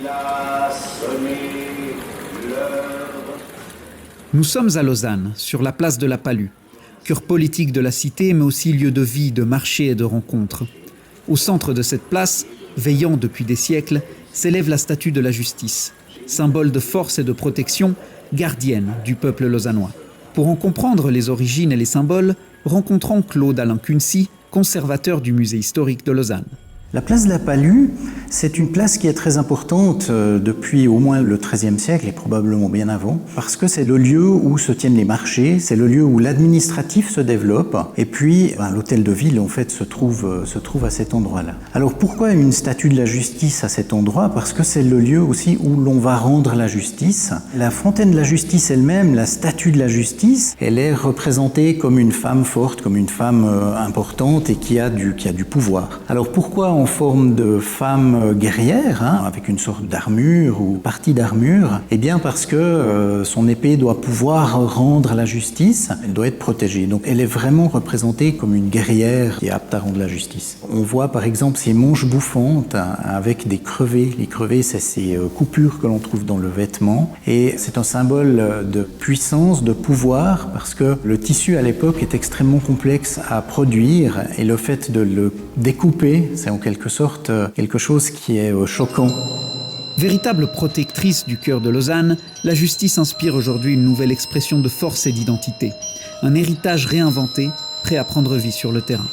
Il a sonné l'heure. Nous sommes à Lausanne, sur la place de la Palue, cœur politique de la cité, mais aussi lieu de vie, de marché et de rencontres. Au centre de cette place, veillant depuis des siècles, s'élève la statue de la justice, symbole de force et de protection, gardienne du peuple lausannois. Pour en comprendre les origines et les symboles, rencontrons Claude Alain Kuncy, conservateur du musée historique de Lausanne. La place de la Palue, c'est une place qui est très importante depuis au moins le XIIIe siècle et probablement bien avant, parce que c'est le lieu où se tiennent les marchés, c'est le lieu où l'administratif se développe, et puis l'hôtel de ville en fait se trouve à cet endroit-là. Alors pourquoi une statue de la justice à cet endroit? Parce que c'est le lieu aussi où l'on va rendre la justice. La fontaine de la justice elle-même, la statue de la justice, elle est représentée comme une femme forte, comme une femme importante et qui a du pouvoir. Alors pourquoi en forme de femme guerrière, avec une sorte d'armure ou partie d'armure? Eh bien parce que son épée doit pouvoir rendre la justice, elle doit être protégée. Donc elle est vraiment représentée comme une guerrière qui est apte à rendre la justice. On voit par exemple ces manches bouffantes avec des crevés. Les crevés, c'est ces coupures que l'on trouve dans le vêtement. Et c'est un symbole de puissance, de pouvoir, parce que le tissu à l'époque est extrêmement complexe à produire et le fait de le découper, c'est en quelque sorte quelque chose qui est choquant. Véritable protectrice du cœur de Lausanne, la justice inspire aujourd'hui une nouvelle expression de force et d'identité. Un héritage réinventé, prêt à prendre vie sur le terrain.